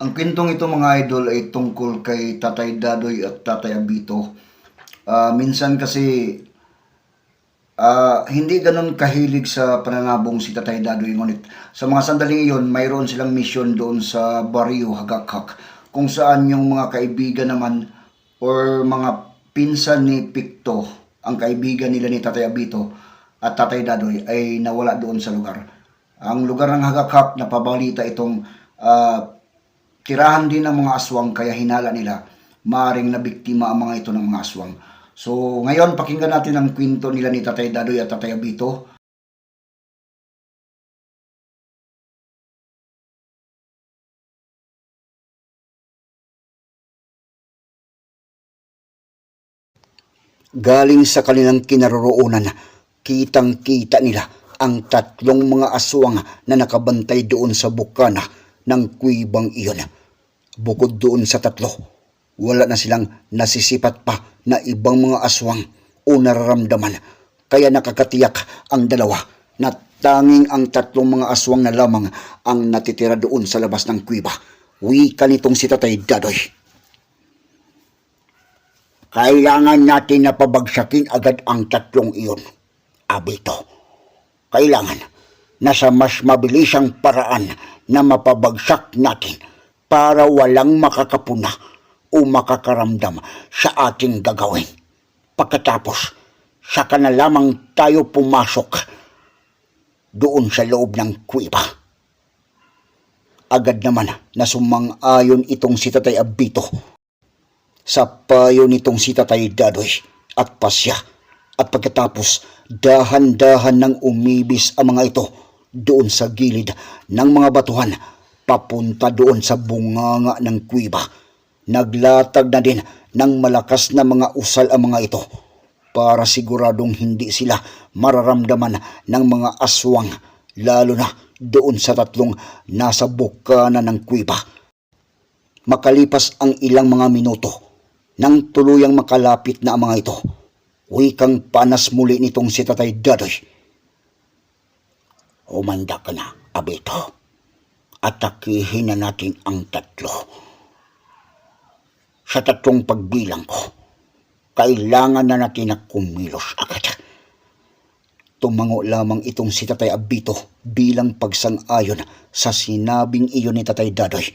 Ang kwentong ito mga idol ay tungkol kay Tatay Dadoy at Tatay Abito. Minsan kasi hindi ganun kahilig sa pananabong si Tatay Dadoy. Ngunit sa mga sandaling iyon, mayroon silang mission doon sa Barrio Hagakhak kung saan yung mga kaibigan naman or mga pinsan ni Picto, ang kaibigan nila ni Tatay Abito at Tatay Dadoy ay nawala doon sa lugar. Ang lugar ng Hagakhak, napabalita itong tirahan din ng mga aswang kaya hinala nila maaring nabiktima ang mga ito ng mga aswang. So ngayon pakinggan natin ang kwento nila ni Tatay Dadoy at Tatay Abito. Galing sa kanilang kinaroroonan, kitang-kita nila ang tatlong mga aswang na nakabantay doon sa bukana ng kuwibang iyon. Bukod doon sa tatlo, wala na silang nasisipat pa na ibang mga aswang o nararamdaman. Kaya nakakatiyak ang dalawa na tanging ang tatlong mga aswang na lamang ang natitira doon sa labas ng kuwiba. Wika nitong si Tatay Dadoy. Kailangan natin na pabagsakin agad ang tatlong iyon, Abito. Kailangan na sa mas mabilisang paraan na mapabagsak natin para walang makakapuna o makakaramdam sa ating gagawin. Pagkatapos, saka na lamang tayo pumasok doon sa loob ng kuwiba. Agad naman na sumang-ayon itong si Tatay Abito sa payo nitong si Tatay Dadoy at pasya. At pagkatapos, dahan-dahan nang umibis ang mga ito doon sa gilid ng mga batuhan papunta doon sa bunganga ng kuwiba. Naglatag na din ng malakas na mga usal ang mga ito para siguradong hindi sila mararamdaman ng mga aswang, lalo na doon sa tatlong nasa bukana ng kuwiba. Makalipas ang ilang mga minuto, nang tuluyang makalapit na ang mga ito, wikang panas muli nitong si Tatay Dadoy. Umanda ka na, Abito. Atakihin na natin ang tatlo. Sa tatlong pagbilang ko, kailangan na natin na kumilos agad. Tumango lamang itong si Tatay Abito bilang pagsang-ayon sa sinabing iyon ni Tatay Dadoy.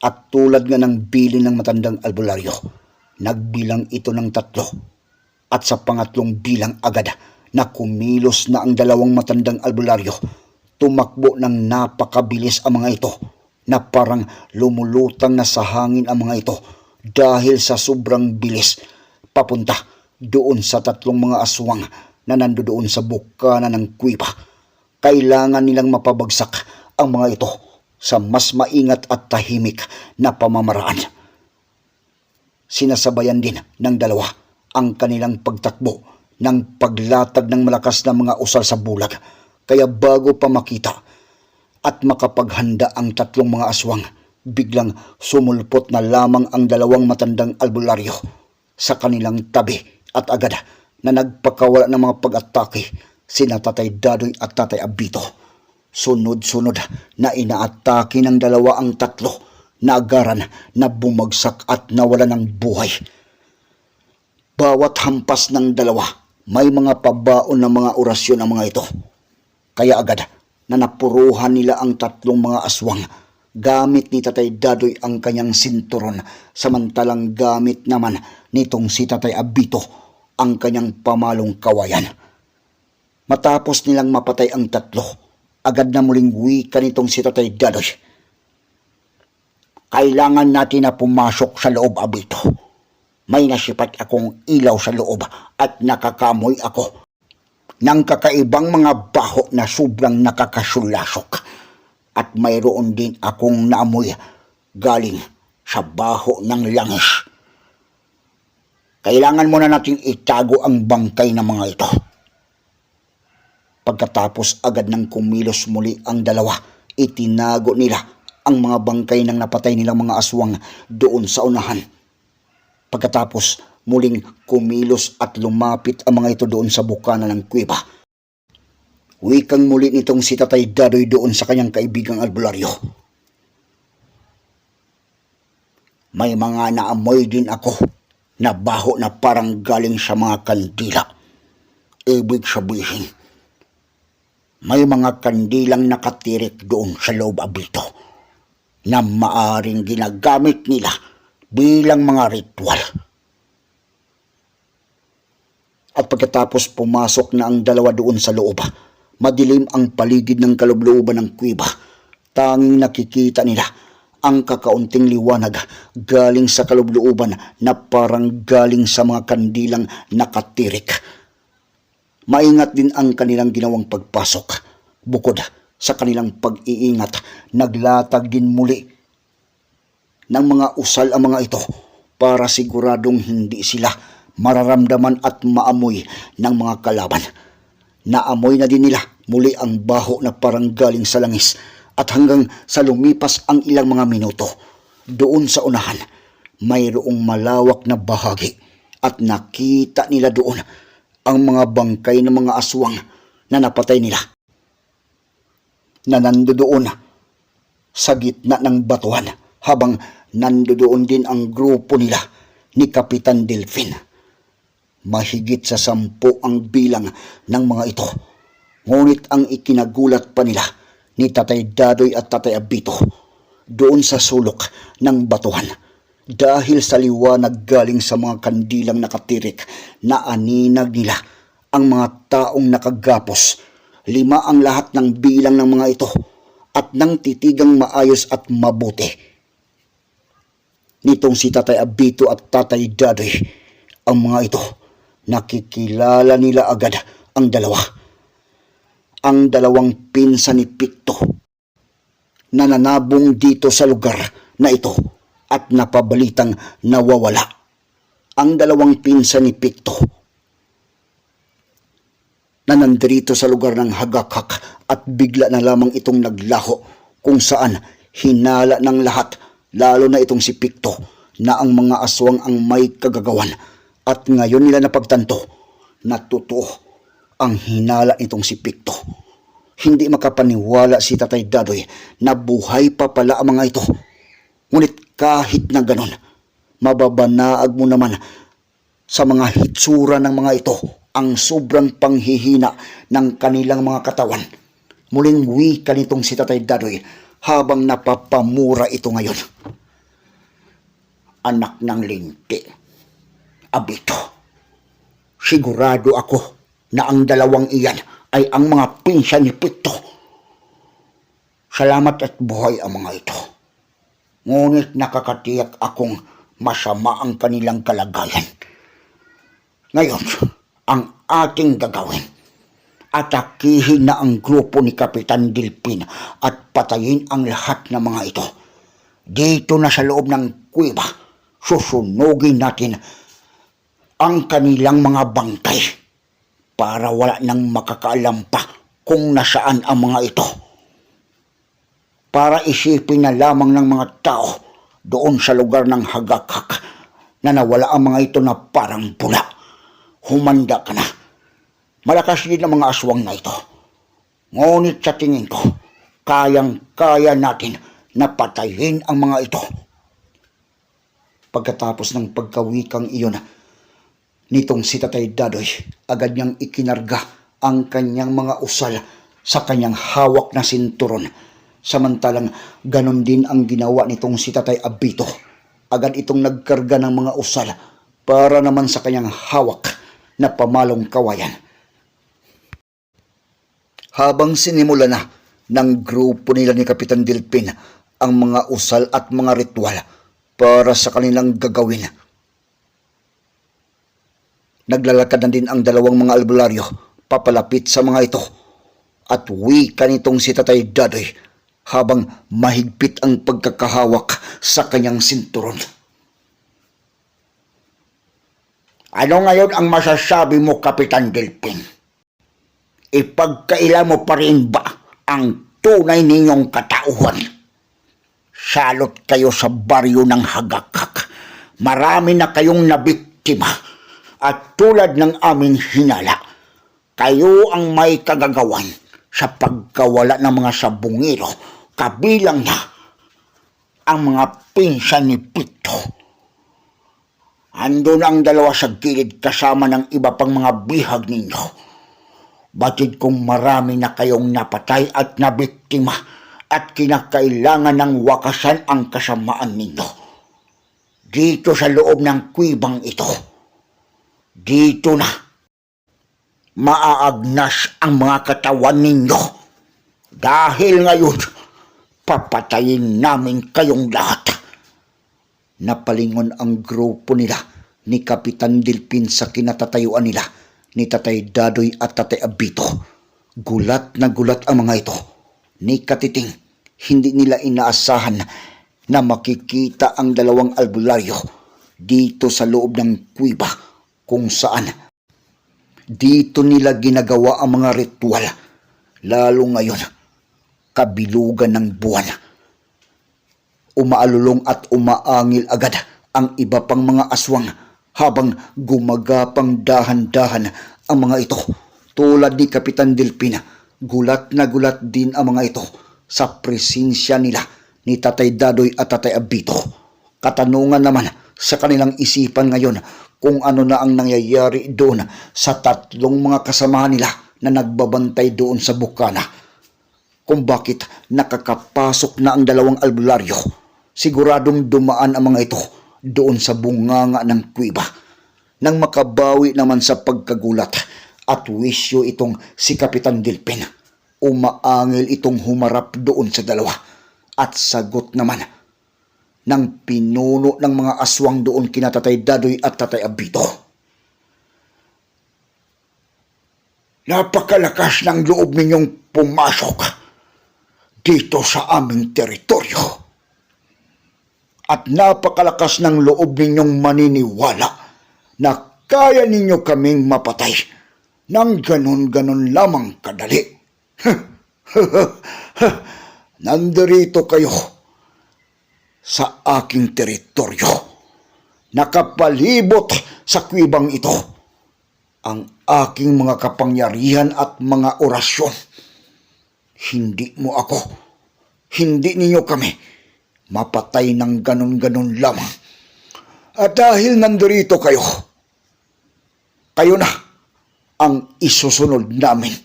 At tulad nga ng bilin ng matandang albularyo, nagbilang ito ng tatlo. At sa pangatlong bilang agad na kumilos na ang dalawang matandang albularyo, tumakbo ng napakabilis ang mga ito na parang lumulutang na sa hangin ang mga ito dahil sa sobrang bilis papunta doon sa tatlong mga aswang na nandoon sa bukana ng kuwiba. Kailangan nilang mapabagsak ang mga ito sa mas maingat at tahimik na pamamaraan. Sinasabayan din ng dalawa ang kanilang pagtakbo ng paglatag ng malakas na mga usal sa bulag. Kaya bago pa makita at makapaghanda ang tatlong mga aswang, biglang sumulpot na lamang ang dalawang matandang albularyo sa kanilang tabi at agad na nagpakawala ng mga pag-atake sina Tatay Dadoy at Tatay Abito. Sunod-sunod na inaatake ng dalawa ang tatlo na agaran na bumagsak at nawala ng buhay. Bawat hampas ng dalawa, may mga pabaon na mga orasyon ang mga ito. Kaya agad na napuruhan nila ang tatlong mga aswang. Gamit ni Tatay Dadoy ang kanyang sinturon, samantalang gamit naman nitong si Tatay Abito ang kanyang pamalong kawayan. Matapos nilang mapatay ang tatlo, agad na muling wika nitong si Tatay Dadoy. Kailangan natin na pumasok sa loob, Abito. May nasipat akong ilaw sa loob at nakakamoy ako ng kakaibang mga baho na sobrang nakakasulasok. At mayroon din akong naamoy galing sa baho ng langis. Kailangan muna natin itago ang bangkay ng mga ito. Pagkatapos agad ng kumilos muli ang dalawa, itinago nila ang mga bangkay ng napatay nilang mga aswang doon sa unahan. Pagkatapos muling kumilos at lumapit ang mga ito doon sa bukana ng kuweba. Wikang muli nitong si Tatay Dadoy doon sa kanyang kaibigang albularyo. May mga naamoy din ako na baho na parang galing sa mga kandila. Ibig sabihin, may mga kandilang nakatirik doon sa loob abito na maaring ginagamit nila bilang mga ritual. At pagkatapos pumasok na ang dalawa doon sa loob, madilim ang paligid ng kaloob-looban ng kuweba. Tanging nakikita nila ang kakaunting liwanag galing sa kaloob-looban na parang galing sa mga kandilang nakatirik. Maingat din ang kanilang ginawang pagpasok. Bukod sa kanilang pag-iingat, naglatag din muli ng mga usal ang mga ito para siguradong hindi sila mararamdaman at maamoy ng mga kalaban. Naamoy na din nila muli ang baho na parang galing sa langis at hanggang sa lumipas ang ilang mga minuto, doon sa unahan, mayroong malawak na bahagi at nakita nila doon ang mga bangkay ng mga aswang na napatay nila na nandoon sa gitna ng batuhan habang nandoon din ang grupo nila ni Kapitan Delfin. Mahigit sa 10 ang bilang ng mga ito. Ngunit ang ikinagulat pa nila ni Tatay Dadoy at Tatay Abito doon sa sulok ng batuhan dahil sa liwanag galing sa mga kandilang nakatirik na aninag nila ang mga taong nakagapos. 5 ang lahat ng bilang ng mga ito at nang titigang maayos at mabuti. Nitong si Tatay Abito at Tatay Dadoy, ang mga ito, nakikilala nila agad ang dalawa. Ang dalawang pinsan ni Picto na nanabong dito sa lugar na ito at napabalitang nawawala. Ang dalawang pinsan ni Picto na nandirito sa lugar ng Hagakak at bigla na lamang itong naglaho kung saan hinala ng lahat, lalo na itong si Picto, na ang mga aswang ang may kagagawan at ngayon nila napagtanto na totoo ang hinala nitong si Picto. Hindi makapaniwala si Tatay Dadoy na buhay pa pala ang mga ito. Ngunit kahit na ganon, mababanaag mo naman sa mga hitsura ng mga ito ang sobrang panghihina ng kanilang mga katawan. Muling wika nitong si Tatay Dadoy habang napapamura ito ngayon. Anak ng linti, Abito, sigurado ako na ang dalawang iyan ay ang mga pinsan ni Picto. Salamat at buhay ang mga ito. Ngunit nakakatiyak akong masama ang kanilang kalagayan. Ngayon, ang ating gagawin, atakihin na ang grupo ni Kapitan Delfin at patayin ang lahat ng mga ito. Dito na sa loob ng kuweba, susunugin natin ang kanilang mga bangkay para wala nang makakaalam pa kung nasaan ang mga ito. Para isipin na lamang ng mga tao doon sa lugar ng Hagakak na nawala ang mga ito na parang pula. Humanda ka na. Malakas din ang mga aswang na ito. Ngunit sa tingin ko, kayang-kaya natin na patayin ang mga ito. Pagkatapos ng pagkawikang iyon, nitong si Tatay Dadoy, agad niyang ikinarga ang kanyang mga usal sa kanyang hawak na sinturon. Samantalang ganon din ang ginawa nitong si Tatay Abito. Agad itong nagkarga ng mga usal para naman sa kanyang hawak na pamalong kawayan. Habang sinimula na ng grupo nila ni Kapitan Delfin ang mga usal at mga ritual para sa kanilang gagawin, naglalakad na din ang dalawang mga albularyo papalapit sa mga ito at wika nitong si Tatay Dadoy habang mahigpit ang pagkakahawak sa kanyang sinturon. Ano ngayon ang masasabi mo, Kapitan Delfin? Ipagkaila mo pa rin ba ang tunay ninyong katauhan? Salot kayo sa baryo ng Hagakak. Marami na kayong nabiktima at tulad ng aming hinala, kayo ang may kagagawan sa pagkawala ng mga sabungero, kabilang na ang mga pinsan ni Pito. Andun ang dalawa sa gilid kasama ng iba pang mga bihag ninyo. Batid kong marami na kayong napatay at nabiktima at kinakailangan ng wakasan ang kasamaan ninyo. Dito sa loob ng kuwibang ito. Dito na maaagnas ang mga katawan ninyo. Dahil ngayon, papatayin namin kayong lahat. Napalingon ang grupo nila ni Kapitan Dilpin sa kinatatayuan nila ni Tatay Dadoy at Tatay Abito. Gulat na gulat ang mga ito. Ni Katiting, hindi nila inaasahan na makikita ang dalawang albularyo dito sa loob ng kuwiba kung saan dito nila ginagawa ang mga ritual, lalo ngayon, kabilugan ng buwan. Umaalulong at umaangil agad ang iba pang mga aswang habang gumagapang dahan-dahan ang mga ito. Tulad ni Kapitan Dilpin, gulat na gulat din ang mga ito sa presensya nila ni Tatay Dadoy at Tatay Abito. Katanungan naman sa kanilang isipan ngayon kung ano na ang nangyayari doon sa tatlong mga kasamahan nila na nagbabantay doon sa bukana. Kung bakit nakakapasok na ang dalawang albularyo. Siguradong dumaan ang mga ito doon sa bunganga ng kuwiba. Nang makabawi naman sa pagkagulat at wisyo itong si Kapitan Dilpin, umaangil itong humarap doon sa dalawa at sagot naman ng pinuno ng mga aswang doon kina Tatay Dadoy at Tatay Abito. Napakalakas ng loob ninyong pumasok dito sa aming teritoryo. At napakalakas ng loob ninyong maniniwala na kaya ninyo kaming mapatay ng ganon-ganon lamang kadali. Nandirito kayo sa aking teritoryo. Nakapalibot sa kuwibang ito ang aking mga kapangyarihan at mga orasyon. Hindi mo ako, hindi ninyo kami mapatay ng ganon-ganon lamang. At dahil nandito kayo, kayo na ang isusunod namin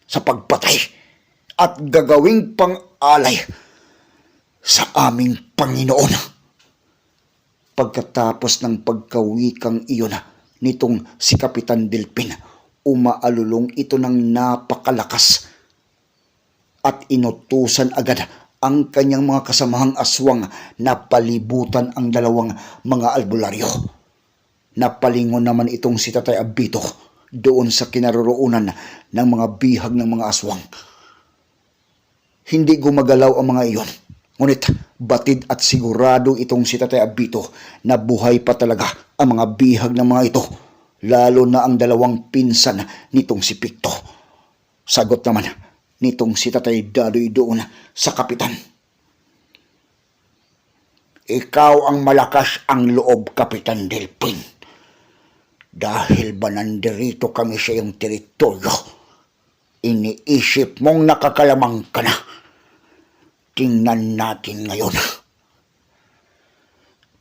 sa pagpatay at gagawing pang-alay sa aming Panginoon. Pagkatapos ng pagkawikang iyon nitong si Kapitan Dilpin, umaalulong ito ng napakalakas at inutusan agad ang kanyang mga kasamahang aswang na palibutan ang dalawang mga albularyo. Napalingon naman itong si Tatay Abito doon sa kinaroroonan ng mga bihag ng mga aswang. Hindi gumagalaw ang mga iyon, ngunit batid at sigurado itong si Tatay Abito na buhay pa talaga ang mga bihag ng mga ito, lalo na ang dalawang pinsan nitong si Pito. Sagot naman nitong si Tatay Dadoy doon sa kapitan. Ikaw ang malakas ang loob, Kapitan Dilpin. Dahil ba nandirito kami sa iyong teritoryo, iniisip mong nakakalamang ka na. Tingnan natin ngayon.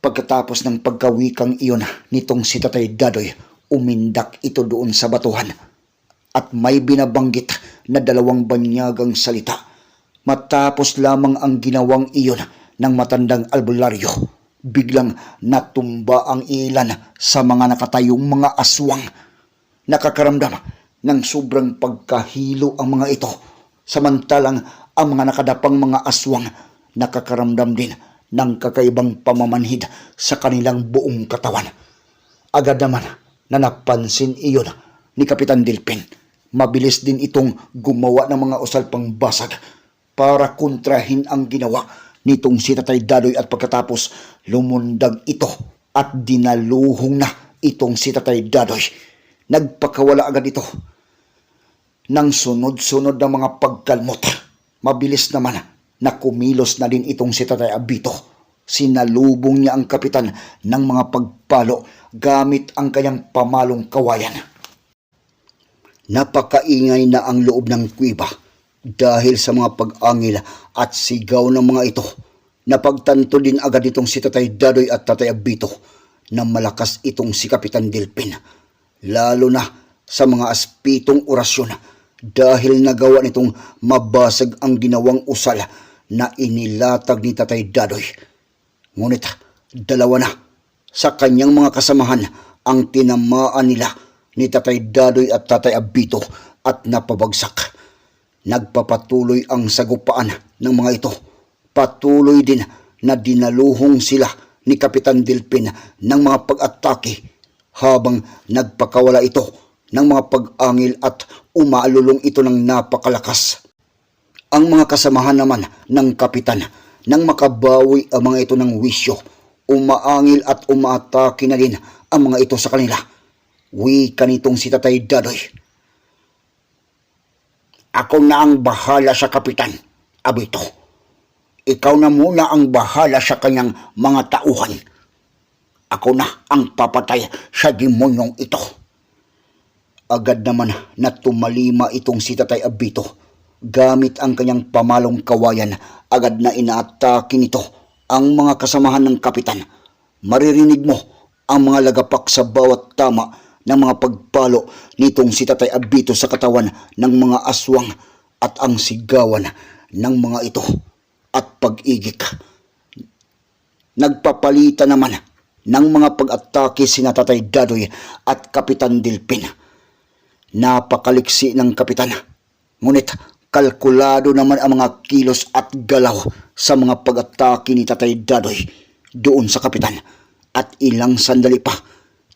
Pagkatapos ng pagkawikang iyon nitong si Tatay Dadoy, umindak ito doon sa batuhan at may binabanggit na dalawang banyagang salita. Matapos lamang ang ginawang iyon ng matandang albularyo, biglang natumba ang ilan sa mga nakatayong mga aswang. Nakakaramdam ng sobrang pagkahilo ang mga ito, samantalang ang mga nakadapang mga aswang nakakaramdam din ng kakaibang pamamanhid sa kanilang buong katawan. Agad naman na napansin iyon ni Kapitan Dilpin. Mabilis din itong gumawa ng mga usal pang basag para kontrahin ang ginawa nitong si Tatay Dadoy at pagkatapos lumundag ito at dinaluhong na itong si Tatay Dadoy. Nagpakawala agad ito ng sunod-sunod na mga pagkalmot. Mabilis naman na kumilos na din itong si Tatay Abito. Sinalubong niya ang kapitan ng mga pagpalo gamit ang kanyang pamalong kawayan. Napakaingay na ang loob ng kuweba dahil sa mga pag-angil at sigaw ng mga ito. Napagtanto din agad itong si Tatay Dadoy at Tatay Abito na malakas itong si Kapitan Delpin, lalo na sa mga aspitong orasyon dahil nagawa nitong mabasag ang ginawang usal na inilatag ni Tatay Dadoy. Ngunit dalawa na sa kanyang mga kasamahan ang tinamaan nila ni Tatay Dadoy at Tatay Abito at napabagsak. Nagpapatuloy ang sagupaan ng mga ito. Patuloy din na dinaluhong sila ni Kapitan Delpin ng mga pag-atake habang nagpakawala ito ng mga pag-angil at umaalulong ito ng napakalakas. Ang mga kasamahan naman ng kapitan nang makabawi ang mga ito ng wisyo, umaangil at umaatake na din ang mga ito sa kanila. Wika nitong si Tatay Dadoy, "Ako na ang bahala sa Kapitan Abito. Ikaw na muna ang bahala sa kanyang mga tauhan. Ako na ang papatay sa demonyong ito." Agad naman na tumalima itong si Tatay Abito. Gamit ang kanyang pamalong kawayan, agad na inaatake nito ang mga kasamahan ng kapitan. Maririnig mo ang mga lagapak sa bawat tama ng mga pagpalo nitong si Tatay Abito sa katawan ng mga aswang at ang sigawan ng mga ito at pag-igik. Nagpapalitan naman ng mga pag-atake sina Tatay Dadoy at Kapitan Delpin. Napakaliksi ng kapitan, ngunit kalkulado naman ang mga kilos at galaw sa mga pag-atake ni Tatay Dadoy doon sa kapitan, at ilang sandali pa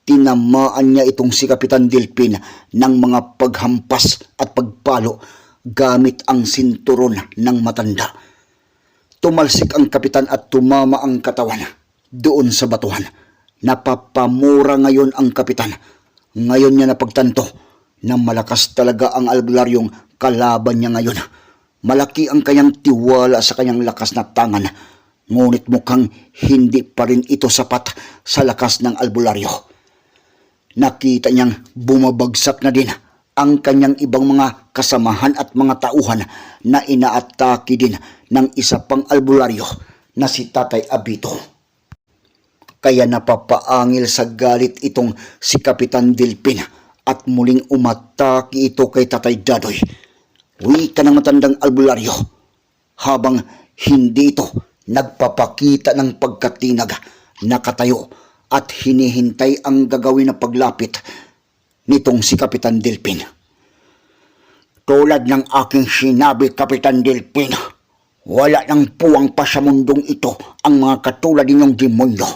tinamaan niya itong si Kapitan Delpin ng mga paghampas at pagpalo gamit ang sinturon ng matanda. Tumalsik ang kapitan at tumama ang katawan doon sa batuhan. Napapamura ngayon ang kapitan. Ngayon niya napagtanto na malakas talaga ang albularyong kalaban niya ngayon. Malaki ang kanyang tiwala sa kanyang lakas na tangan, ngunit mukhang hindi pa rin ito sapat sa lakas ng albularyo. Nakita niyang bumabagsak na din ang kanyang ibang mga kasamahan at mga tauhan na inaatake din ng isa pang albularyo na si Tatay Abito. Kaya napapaangil sa galit itong si Kapitan Delpin at muling umatake ito kay Tatay Dadoy. Wika ng matandang albularyo habang hindi ito nagpapakita ng pagkatinag, nakatayo at hinihintay ang gagawin na paglapit nitong si Kapitan Delpin. "Tulad ng aking sinabi, Kapitan Delpin, wala nang puwang pa sa mundong ito ang mga katulad ninyong demonyo.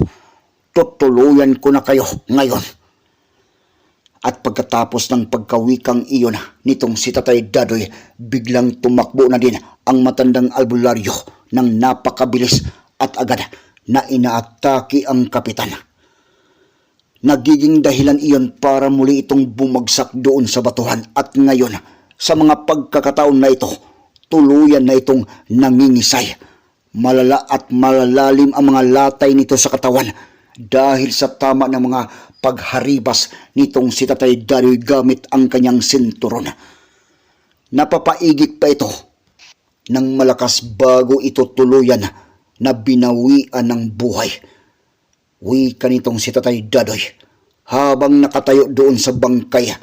Tutuluyan ko na kayo ngayon." At pagkatapos ng pagkawikang iyon nitong si Tatay Dadoy, biglang tumakbo na din ang matandang albularyo ng napakabilis at agad na inaatake ang kapitan. Nagiging dahilan iyon para muli itong bumagsak doon sa batuhan, at ngayon sa mga pagkakataon na ito, tuluyan na itong nangingisay. Malala at malalalim ang mga latay nito sa katawan dahil sa tama ng mga pagharibas nitong si Tatay Dadoy gamit ang kanyang sinturon. Napapaigik pa ito ng malakas bago ito tuluyan na binawian ng buhay. Wika nitong si Tatay Dadoy habang nakatayo doon sa bangkay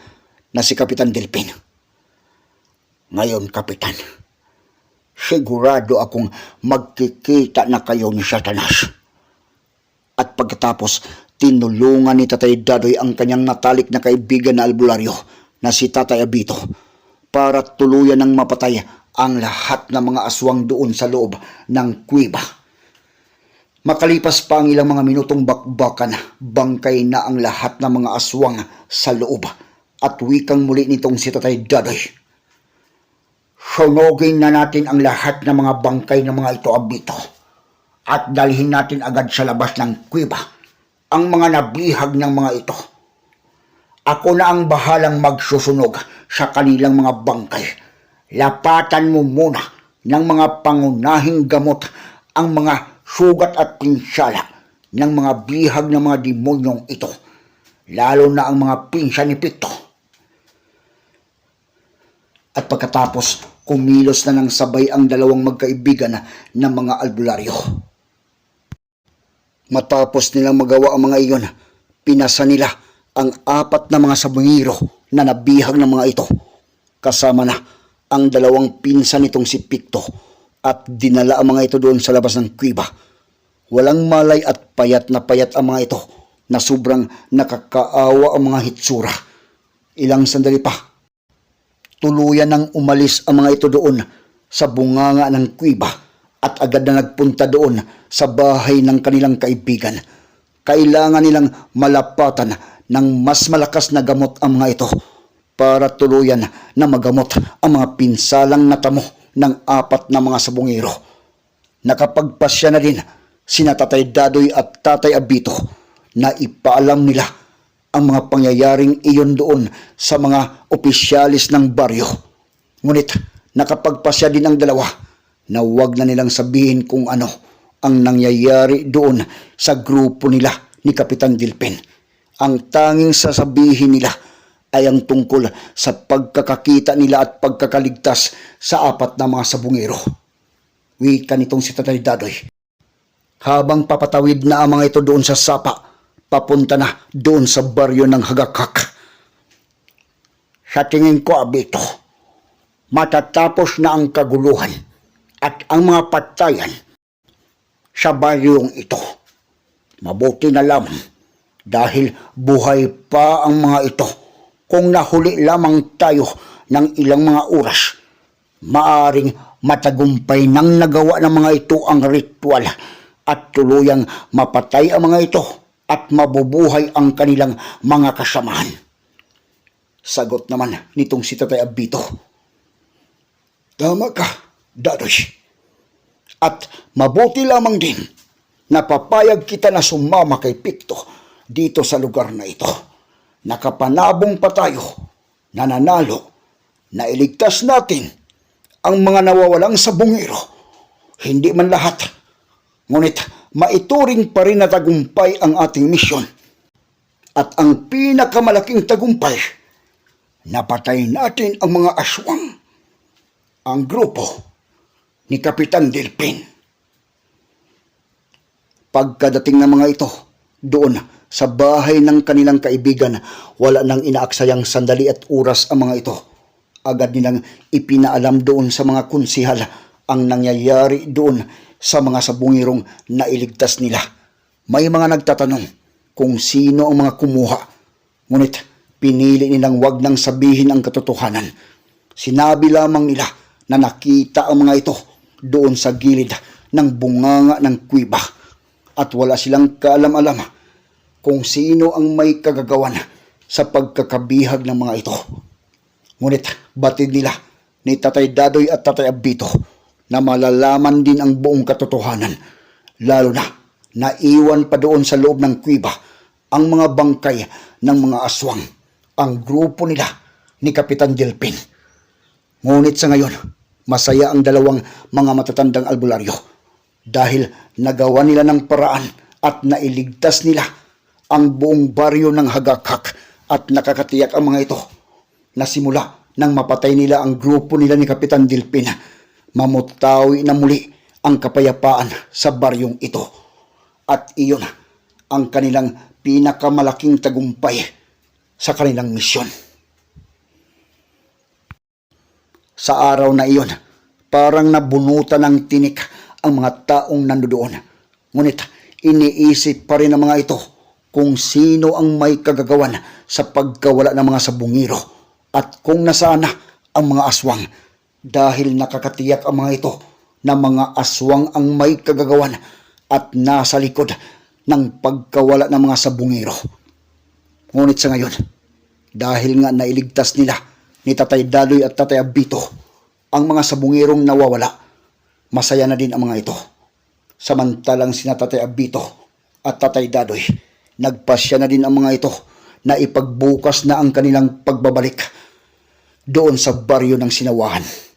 na si Kapitan Delpin. "Ngayon, Kapitan, sigurado akong magkikita na kayo ni Satanas." At pagkatapos, tinulungan ni Tatay Dadoy ang kanyang natalik na kaibigan na albularyo na si Tatay Abito para tuluyan ng mapatay ang lahat ng mga aswang doon sa loob ng kuweba. Makalipas pa ang ilang mga minutong bakbakan, bangkay na ang lahat ng mga aswang sa loob, at wikang muli nitong si Tatay Dadoy, "Sunugin na natin ang lahat ng mga bangkay ng mga ito, Abito, at dalhin natin agad sa labas ng kuweba ang mga nabihag ng mga ito. Ako na ang bahalang magsusunog sa kanilang mga bangkay. Lapatan mo muna ng mga pangunahing gamot ang mga sugat at pinsala ng mga bihag ng mga demonyong ito, lalo na ang mga pinsa ni Pito." At pagkatapos, kumilos na ng sabay ang dalawang magkaibigan ng mga albularyo. Matapos nilang magawa ang mga iyon, pinasa nila ang 4 na mga sabungero na nabihag ng mga ito. Kasama na ang 2 pinsan nitong si Picto at dinala ang mga ito doon sa labas ng kuweba. Walang malay at payat ang mga ito na sobrang nakakaawa ang mga hitsura. Ilang sandali pa, tuluyan nang umalis ang mga ito doon sa bunganga ng kuweba at agad na nagpunta doon sa bahay ng kanilang kaibigan. Kailangan nilang malapatan ng mas malakas na gamot ang mga ito para tuluyan na magamot ang mga pinsalang natamo ng 4 na mga sabungero. Nakapagpasya na din sina Tatay Dadoy at Tatay Abito na ipaalam nila ang mga pangyayaring iyon doon sa mga opisyalis ng baryo. Ngunit nakapagpasya din ang dalawa na huwag na nilang sabihin kung ano ang nangyayari doon sa grupo nila ni Kapitan Gilpin. Ang tanging sasabihin nila ay ang tungkol sa pagkakakita nila at pagkakaligtas sa 4 na mga sabungero. Wika nitong si Tatay Dadoy. Habang papatawid na ang mga ito doon sa sapa, papunta na doon sa baryo ng Hagakak. Sa tingin ko, Abito, matatapos na ang kaguluhan at ang mga patayan sa baryong ito. Mabuti na lamang dahil buhay pa ang mga ito. Kung nahuli lamang tayo ng ilang mga oras, maaring matagumpay nang nagawa ng mga ito ang ritual at tuluyang mapatay ang mga ito at mabubuhay ang kanilang mga kasamahan. Sagot naman nitong si Tatay Abito. Tama ka, Dadoy. At mabuti lamang din na papayag kita na sumama kay Picto dito sa lugar na ito. Nakapanabong pa tayo, nananalo, na iligtas natin ang mga nawawalang sabungero. Hindi man lahat, ngunit maituring pa rin na tagumpay ang ating misyon. At ang pinakamalaking tagumpay, napatay natin ang mga aswang, ang grupo ni Kapitan Gilpin. Pagkadating ng mga ito doon sa bahay ng kanilang kaibigan, wala nang inaaksayang sandali at oras ang mga ito. Agad nilang ipinaalam doon sa mga konsihal ang nangyayari doon sa mga sabungirong nailigtas nila. May mga nagtatanong kung sino ang mga kumuha, ngunit pinili nilang wag nang sabihin ang katotohanan. Sinabi lamang nila na nakita ang mga ito doon sa gilid ng bunganga ng kuweba at wala silang kaalam-alam kung sino ang may kagagawan sa pagkakabihag ng mga ito. Ngunit batid nila ni Tatay Dadoy at Tatay Abito na malalaman din ang buong katotohanan, lalo na naiwan pa doon sa loob ng kuweba ang mga bangkay ng mga aswang, ang grupo nila ni Kapitan Gilpin. Ngunit sa ngayon, masaya ang 2 mga matatandang albularyo dahil nagawa nila ng paraan at nailigtas nila ang buong baryo ng Hagakak at nakakatiyak ang mga ito na simula nang mapatay nila ang grupo nila ni Kapitan Gilpin, mamutawi na muli ang kapayapaan sa baryong ito. At iyon ang kanilang pinakamalaking tagumpay sa kanilang misyon. Sa araw na iyon, parang nabunutan ng tinik ang mga taong nandoon. Ngunit iniisip pa rin ng mga ito kung sino ang may kagagawan sa pagkawala ng mga sabungiro at kung nasaan na ang mga aswang, dahil nakakatiyak ang mga ito na mga aswang ang may kagagawan at nasa likod ng pagkawala ng mga sabungiro. Ngunit sa ngayon, dahil nga nailigtas nila ni Tatay Dadoy at Tatay Abito ang mga sabungirong nawawala, masaya na din ang mga ito. Samantalang sina Tatay Abito at Tatay Dadoy, nagpasya na din ang mga ito na ipagbukas na ang kanilang pagbabalik doon sa baryo ng Sinawahan.